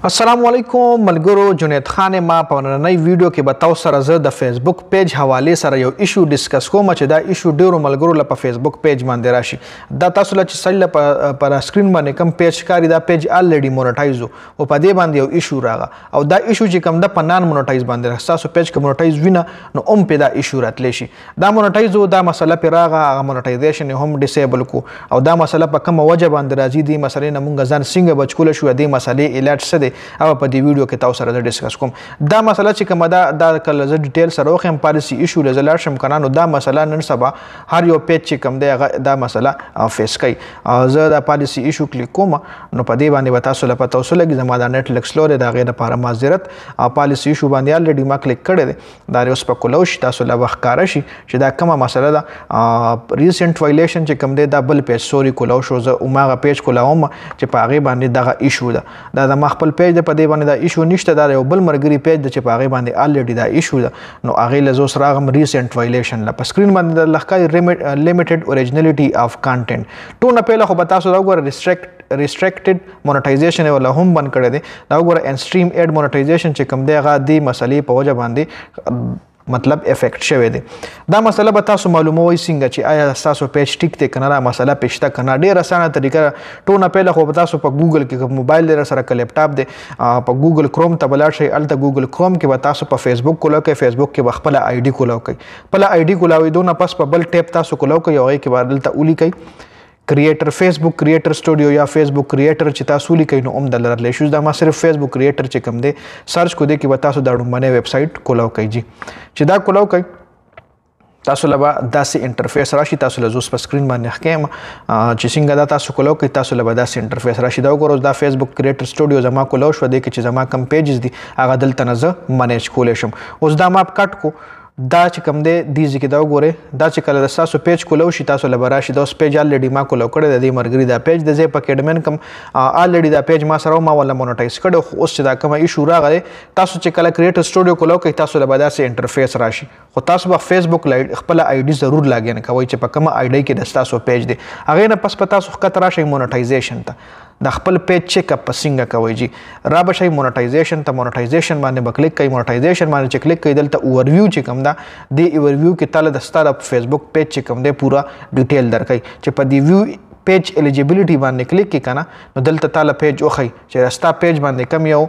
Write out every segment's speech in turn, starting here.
السلام علیکم ملګرو جنید خان ما په نننۍ ویډیو کې به تاسو سره زه د فیسبوک پیج حواله سره یو ایشو ډیسکس کوم چې دا ایشو ډیرو ملګرو له فیسبوک پیج باندې راشي دا تاسو له چې سړی پر سکرین باندې کم پیج کاری دا پیج الریډي مونټایز او په دې باندې یو ایشو راغی او دا ایشو چې کم د پنان مونټایز باندې راځي تاسو پیج کوم مونټایز وینه نو په دا ایشو راتلی شي دا مونټایز دا مسله پر راغی هغه مونټایزیشن هم ډیسیبل کو او دا مسله په کوم وجه باندې راځي دی مسلې نه مونږ ځان څنګه بچکول شو دی مسلې علاج څه او په دې ویډیو کې تاسو سره ډیسکس کوم دا مسله چې کومه دا کله زه ډیټیل سره وخم پالیسی ایشو لزلار شم کنه نو دا مسله نن سبا هر یو پیج چې کوم دی دا مسله فیس کوي زه دا پالیسی ایشو کلیک کوم نو په دې باندې تاسو له پته وسو لګي زما دا نت لکسلور دا غیر لپاره معذرت پالیسی ایشو باندې الریډي ما کلیک کړی دی دا اوس په کولو شي تاسو له وخت کار شي چې دا کومه مسله ده ریسنت وایلیشن چې کوم دی دا بل پیج سوري کولو شو زه اومغه پیج کولاوم چې په هغه باندې دغه ایشو ده دا د خپل پیج په دې باندې دا ایشو نشته دا یو بل مرګري پیج د چې په هغه باندې الریډي دا ایشو ده نو هغه له زو سره غم ریسنت وایلیشن لا په سکرین باندې د لخکای لیمیټډ اوریجنالټي اف کانټینټ ټول نه پهله خو به تاسو دا وګوره ریستریکټډ مونټایزیشن ولا هم بند کړی دی دا وګوره ان سټریم اډ مونټایزیشن چې کوم دی هغه د مسلې په وجه باندې مطلب افیکټ شوی دی دا مسله به تاسو معلوموي څنګه چې آیا تاسو پیج ټیک ته کنه مسله پېشته کنه ډیر اسانه طریقه ټول نه پهله خو تاسو په ګوګل کې موبایل لري سره ک لیپټاپ دی په ګوګل کروم ته بلار شي الته ګوګل کروم کې به تاسو په فیسبوک کولو کې فیسبوک کې خپل آی ډي کولو کوي خپل آی ډي کولاوي دونه پس په بل ټیپ تاسو کولو کوي او کې به دلته اولی کوي کریټر فیسبوک کریټر سټوډیو یا فیسبوک کریټر چې تاسو لیکئ نو د لرلې شو دا ما صرف فیسبوک کریټر چې کوم دی سرچ کو دی کې تاسو دا ډومبنه ویب سټ کولو کوي جی چې دا کولو کوي تاسو لبا داسې انټرفیس راشي تاسو له زوس په سکرین باندې ښکیم چې څنګه دا تاسو کولو کوي تاسو لبا داسې انټرفیس راشي دا وګورئ دا فیسبوک کریټر سټوډیو زما کولو شو دی چې زما کم پیجز دي هغه دلته نه زه منیج کولی شم اوس دا ماپ کټ کو دا چې کوم دی دیږي کې دا وګورئ دا چې کله تاسو پیج کولو شي تاسو له براشي دا اوس پیج الریډي ما کولو کړی د دې مرګري دا پیج د زه په اکیډمن کم الریډي دا پیج ما سره ما ولا مونټایز کړو خو اوس چې دا کومه ایشو راغلی تاسو چې کله کریټر سټوډیو کولو کوي تاسو له داسې انټرفیس راشي خو تاسو په فیسبوک خپل آی ډي ضرور لاګین کوئ چې په کومه آی ډي کې د تاسو پیج دی هغه نه پس په تاسو خطر راشي مونټایزیشن ته د خپل پیج چیک اپ څنګه کوي جی را به شي مونټایزیشن مونټایزیشن باندې بکلیک کوي مونټایزیشن باندې چې کلیک کوي دلته اوورویو چې کوم دا د اوورویو کې تل د ستاره فیسبوک پیج چې کوم دی پورا ډیټیل درکړي چې په دی ویو پیج الیجیبিলিټي باندې کلیک کی کنه نو دلته تعالی پیج اوخی چې راستا پیج باندې کم یو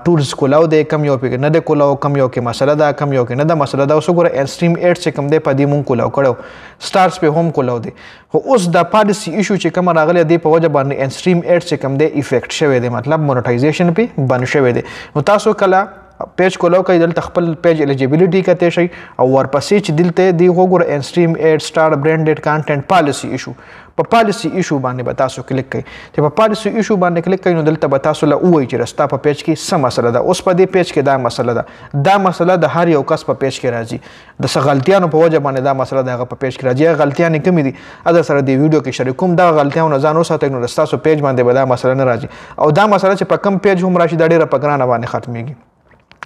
ټولز کولاو دی کم یو په نه د کولاو کم یو کې مسله دا کم یو کې نه د مسله دا اوس ګوره انستریم 8 چې کم دی په دې مون کولاو کړو سٹارز په هم کولاو دی خو اوس د پالیسی ایشو چې کوم راغلی دی په وجه باندې انستریم 8 چې کم دی افیکټ شوی دی مطلب مونټایزیشن په بند شوی دی نو تاسو کله پیج کولو کوي دلته خپل پیج الیجیبিলিټي کته شي او ورپسې چې دلته دی وګوره انستریم 8 سٹار برانډډ کانټینټ پالیسی ایشو په پالیسی ایشو باندې به تاسو کلیک کوي چې په پالیسی ایشو باندې کلیک کوي نو دلته به تاسو له وایي چې راستا په پیج کې څه مسله ده اوس په دې پیج کې دا مسله ده دا مسله د هر یو کس په پیج کې راځي د څه غلطیانو په وجه باندې دا مسله ده هغه په پیج کې راځي غلطیانې کومې دي اذر سره د ویډیو کې شریک کوم دا غلطیانو ځان وساتئ نو تاسو پیج باندې به دا مسله نه راځي او دا مسله چې په کم پیج هم راشي دا ډیره په ګرانه باندې ختميږي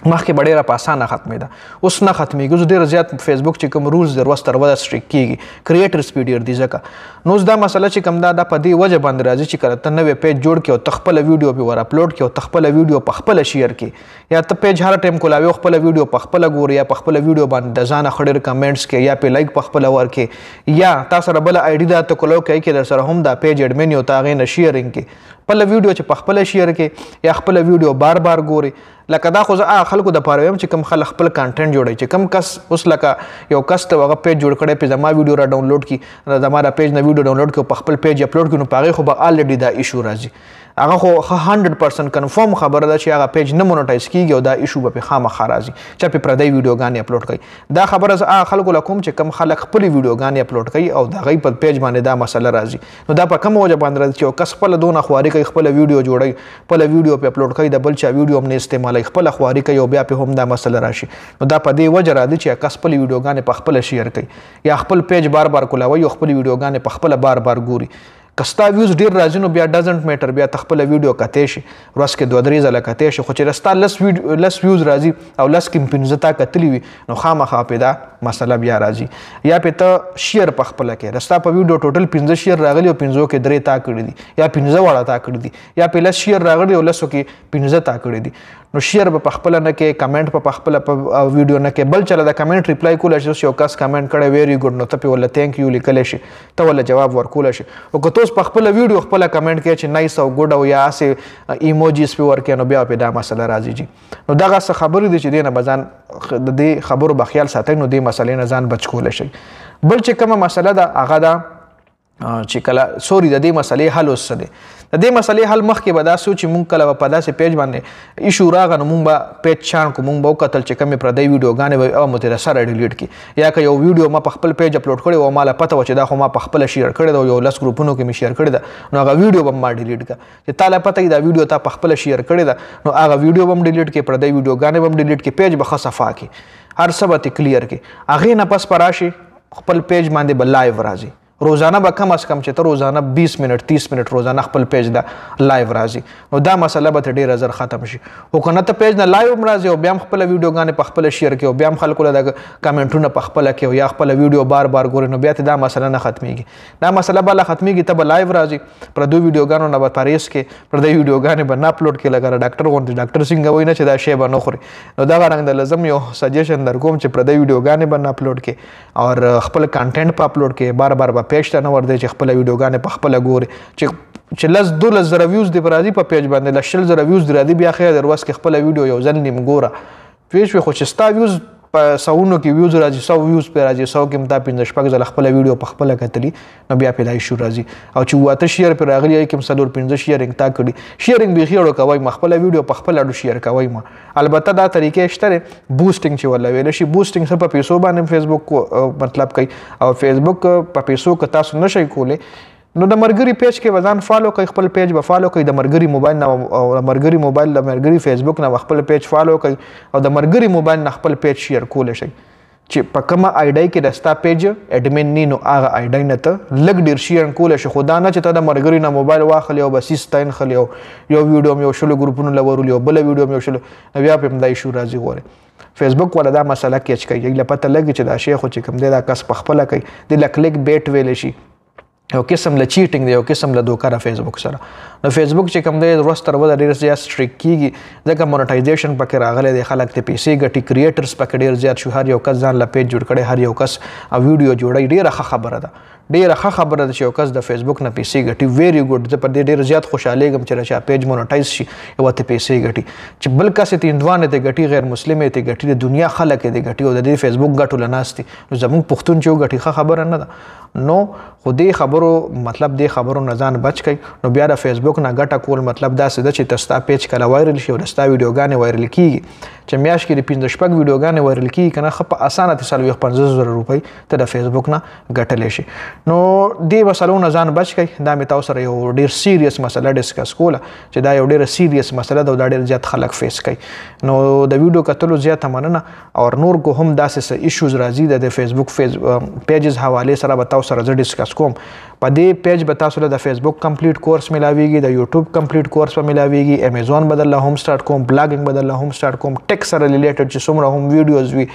مخکې به ډیره په اسانه ختمېده اوس نه ختمېږي اوس ډېر زیات فیسبوک چې کوم رولز د ورځ تر ورځې سټریک کېږي کریټر سپیډ ډېر دی ځکه نو اوس دا مسله چې کوم دا په دې وجه باندې راځي چې کله ته نوی پیج جوړ کړې او ته خپله ویډیو پې ور اپلوډ کړې او ته خپله ویډیو په خپله شیر کړې یا ته پیج هر ټایم کولاوي خپله ویډیو په خپله ګورې یا په خپله ویډیو باندې د ځانه ښه ډېر کمنټس کې یا پې لایک په خپله ورکړې یا تا سره بله آی ډي ده ته کولو کوي کې در سره هم دا پیج اډمن یو ته هغې نه شیرینګ کې خپله ویډیو چې په خپله شیر کې یا خپله ویډیو بار بار ګوري لکه دا خو زه خلکو د پاره وایم چې کوم خلک خپل کانټینټ جوړوي چې کم کس اوس لکه یو کس ته هغه پیج جوړ کړی په زما ویډیو را ډاونلوډ کی زما را پیج نه ویډیو ډاونلوډ کړو په خپل پیج اپلوډ کړو نو په هغې خو به الریډي دا ایشو راځي هغه خو 100% کنفرم خبره ده چې هغه پیج نه مونټایز کیږي او دا ایشو به په خامخا راځي چې په پردی ویډیوګانې اپلوډ کوي دا خبره زه خلکو له کوم چې کم خلک خپل ویډیوګانې اپلوډ کوي او د هغې په پیج باندې دا مسله راځي نو دا په کوم وجه باندې راځي چې یو کس خپله دونه خواري کوي خپله ویډیو جوړوي خپله ویډیو په اپلوډ کوي د بل چا ویډیو هم نه استعمالوي خپله خواري کوي او بیا په هم دا مسله راشي نو دا په دې وجه راځي چې کس خپل ویډیوګانې په خپله شیر کوي یا خپل پیج بار بار کولاوي او خپل ویډیوګانې په خپله بار بار ګوري کستا ویوز ډیر راځي نو بیا ډزنټ میټر بیا خپل ویډیو کته شي ورځ کې 2-3 ځله کته شي خو چې رستا لس ویوز راځي او لس کې 15 تا کتلی وي نو خامخا پیدا مسله بیا راځي یا په ته شیر په خپل کې رستا په ویډیو ټوټل 15 شیر راغلی او 15 کې 3 تا کړی دي یا 15 واړه تا کړی دي یا په لس شیر راغلی او لسو کې 15 تا کړی دي نو شیر په خپل نه کې کمنټ په خپل ویډیو نه کې بل چله دا کمنټ ریپلای کول شي یو کس کمنټ کړي ویری ګډ نو ته په ول ثانک یو لیکل شي ته ول جواب ورکول شي او که تاسو په خپل ویډیو خپل کمنټ کې چې نایس او ګډ او یا سه ایموجیز په ورکې نو بیا په دا مسله راځي جی نو دغه څه خبرې دي چې دینه بزان د دې خبرو بخیال ساتي نو دې مسلې نه ځان بچ کول شي بل چې کومه مسله ده هغه دا چې کله سوري د دې مسلې حل وسه دي د دې مسلې حل مخکې به دا سوچ مونږ کله په داسې پیج باندې ایشو راغی نو مونږ به پیج چان کو مونږ به وکتل چې کومې پردی ویډیوګانې به او مو ترې سره ډیلیټ کړي یا که یو ویډیو ما په خپل پیج اپلوډ کړی او ماله پته وه چې دا خو ما په خپله شیر کړی ده یو 10 ګروپونو کې مې شیر کړی ده نو هغه ویډیو به ما ډیلیټ کړه چې تا له پته دا ویډیو تا په خپله شیر کړی ده نو هغه ویډیو به هم ډیلیټ کړي پردی ویډیوګانې به هم ډیلیټ کړي پیج به ښه صفا کړي هر څه به کلیئر کړي هغې نه پس به راشي خپل پیج باندې به لایو راځي روزانه به کم از کم چې ته روزانه 20 منټ 30 منټ روزانه خپل پیج دا لایو راځي نو دا مسله به ډیره زر ختم شي خو کنه ته پیج نه لایو راځي او بیا خپل ویډیوګانې په خپل شیر کې او بیا خلکو له کمنټونه په خپل کې او یا خپل ویډیو بار بار ګوري نو بیا ته دا مسله نه ختميږي دا مسله به ختميږي ته به لایو راځي پر دوه ویډیوګانو نه به پاریس کې پر دوه ویډیوګانې به نه اپلوډ کې لګره ډاکټر غونډه ډاکټر څنګه وای نه چې دا شی به نه خوري نو دا غرنګ د لازم یو سجیشن درکوم چې پر دوه ویډیوګانې به نه اپلوډ کې او خپل کانټینټ په اپلوډ کې بار بار به پیج ته نه ور دی چې خپل ویډیوګانې په خپل ګوري چې لس 12 ویوز دی پر راځي په پیج باندې لشل ویوز دی راځي بیا خیر دروس کې خپل ویډیو یو ځل نیم ګوره پیج خو چې ستا ویوز په ساونو کې ویوز راځي 100 ویوز په راځي 100 کې متا 15 شپږ ځله خپل ویډیو په خپل کتلی نو بیا په لای شو راځي او چې واته شیر پر راغلی کې مسلور 15 شیرینګ تا کړي شیرینګ به خېړو کوي خپل ویډیو په خپل اډو شیر کوي ما البته دا طریقې شته بوستینګ چې ولا ویل شي بوستینګ څه په پیسو باندې فیسبوک مطلب کوي او فیسبوک په پیسو کې تاسو نشئ کولی نو د مرګري پیج کې وزن فالو کوي خپل پیج به فالو کوي د مرګري موبایل نه او مرګري موبایل د مرګري فیسبوک نه خپل پیج فالو کوي او د مرګري موبایل نه خپل پیج شیر کول شي چې په کومه آی ډی کې دستا پیج اډمن ني نو هغه آی ډی نه ته لګ ډیر شیر کول شي خدا نه چې ته د مرګري نه موبایل واخلې او بس ستاین خلی یو ویډیو یو شلو ګروپونو لورول یو بل ویډیو یو شلو بیا په مدای شو راځي غوړي فیسبوک ولا دا مسله کې چې کوي لپاره لګي چې دا شی خو چې کوم دی دا کس په خپل کوي د کلیک بیٹ ویل شي یو قسم له چیټینګ دی یو قسم له دوکه را فیسبوک سره نو فیسبوک چې کوم دی ورستر ود ډیر زیات سټریک کیږي ځکه مونټایزیشن پکې راغلی دی خلک ته پیسې ګټي کریټرز پکې ډیر زیات شو هر یو کس ځان له پیج جوړ کړي هر یو کس ویډیو جوړي ډیره ښه خبره ده ډیره ښه خبره ده چې یو کس د فیسبوک نه پیسې ګټي ویری ګډ زه په دې ډیر زیات خوشاله یم چې راشي پیج مونټایز شي او ته پیسې ګټي چې بل کس ته اندوانه ته ګټي غیر مسلمه ته ګټي د دنیا خلک ته ګټي او د دې فیسبوک ګټو لناستي نو زموږ پښتون چې ګټي ښه خبره نه ده نو خو دې خبرو مطلب دې خبرو نه ځان بچ کړئ نو بیا د فیسبوک نه ګټه کول مطلب دا څه ده چې تاسو پیج کله وایرل شي او تاسو ویډیوګانې وایرل کیږي چې میاشت کې د 15 شپږ ویډیوګانې وایرل کیږي کنه خو په اسانه ته 50,000 روپۍ ته د فیسبوک نه ګټلې شي نو دې مسلو نه ځان بچ کړئ دا مې تاسو سره یو ډیر سیریس مسله ډیسکس کوله چې دا یو ډیر سیریس مسله ده او دا ډیر زیات خلک فیس کوي نو د ویډیو کتلو زیات مننه او نور کو هم داسې ایشوز راځي د فیسبوک پیجز حواله سره به تاسو سره ډیسکس کوم په دې پیج به تاسو له د فیسبوک کمپلیټ کورس ملاويږي د یوټیوب کمپلیټ کورس به ملاويږي امیزون بدل له هوم سٹارټ کوم بلاګینګ بدل له هوم سٹارټ کوم ټیک سره ریلیټډ چې څومره هم ویډیوز وي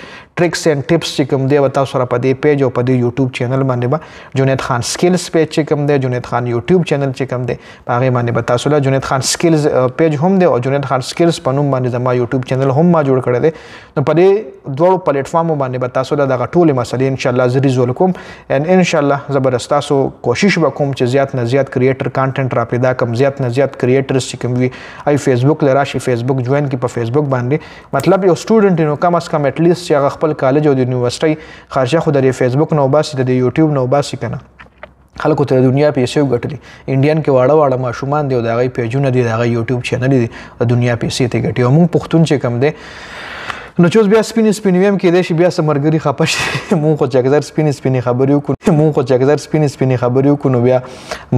ټریکس اینڈ ټپس چې کوم دی تاسو سره په دې پیج او په دې یوټیوب چینل باندې به جنید خان سکلز پیج چې کوم دی جنید خان یوټیوب چینل چې کوم دی په هغه باندې به تاسو له جنید خان سکلز پیج هم دی او جنید خان سکلز په نوم باندې زما یوټیوب چینل هم ما جوړ کړی دی نو په دې دوه پلیټ فارم باندې به تاسو له دغه ټول مسلې ان شاء الله زری زول کوم ان شاء الله زبردست تاسو کوشش وکوم چې زیات نه زیات کریټر کانټینټ را پیدا کوم زیات نه زیات کریټرز چې کوم وي ای فیسبوک لرا شي فیسبوک جوائن کی په فیسبوک باندې مطلب یو سټوډنټ نو کم از کم اټ لیست چې خپل کالج او د یونیورسيټي خارجه خو د فیسبوک نو باسي د یوټیوب نو باسي کنه خلکو ته دنیا پیسې وګټلي انډین کې واړه واړه ماشومان دی او د هغې پیجونه دي د هغې یوټیوب چینل دي د دنیا پیسې ته ګټي او موږ پښتون چې کوم دی نو چې بیا سپین ویم کېدای شي بیا سمرګری خپه شي مونږ خو چې اکثر سپین خبرې وکړو نو بیا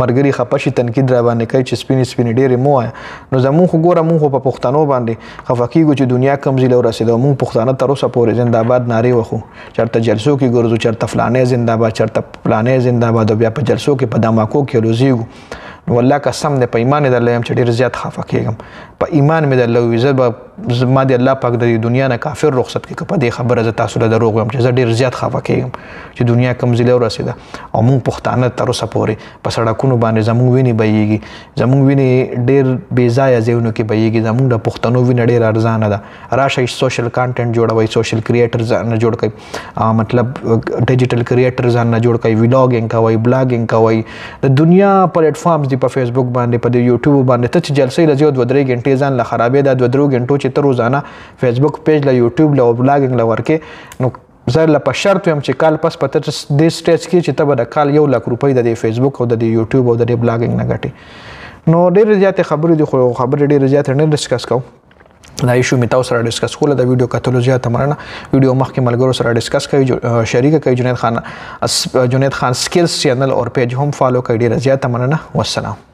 مرګری خپه شي تنقید را باندې کوي چې سپین ډېرې مو وایه نو زمونږ خو ګوره مونږ خو په پښتنو باندې خفه کېږو چې دنیا کم ځای له ورسېده مونږ پښتانه تر اوسه پورې زنده‌باد نارې وخو چېرته جلسو کې ګرځو چېرته فلانی زنده‌باد چېرته فلانی زنده‌باد او بیا په جلسو کې په دماکو کې روزېږو نو والله قسم دی په ایمان درله یم چې ډېر زیات خفه کېږم په ایمان مې درله ووي زه به ما د الله پاک د دنیا نه کافر رخصت کړي که په دې خبره زه تاسو له دروغ وایم چې زه ډېر زیات خفه کېږم چې دنیا کوم ځای ورسېده او موږ پښتانه تر اوسه پورې په سړکونو باندې زموږ وینې بهیږي زموږ وینې ډېر بې ځایه ځایونو کې بهیږي زموږ د پښتنو وینه ډېره ارزانه ده راشئ سوشل کانټینټ جوړوئ سوشل کریټر ځان جوړ کړئ مطلب ډیجیټل کریټر ځان جوړ کړئ ولاګینګ کوئ بلاګینګ کوئ د دنیا پلیټفارمز دي په فیسبوک باندې په یوټیوب باندې ته چې جلسې لږ 2-3 غنټې ځان له خرابې دا 2-3 غنټو چې ته روزانه فیسبوک پیج له یوټیوب له بلاګینګ له ورکې نو زه له په شرط ویم چې کال پس پته دې سټیج کې چې ته به د کال 1 لک روپۍ د فیسبوک او د یوټیوب او د بلاګینګ نه ګټې نو ډېرې زیاتې خبرې دي خو خبرې ډېرې زیاتې نه ډسکس کوو دا ایشو مې تاسو سره ډسکس کوله د ویډیو کتلو زیاته مننه ویډیو مخکې ملګرو سره ډسکس کوي شریک کوي جنید خان سکلز چینل او پیج هم فالو کوي ډېره زیاته مننه والسلام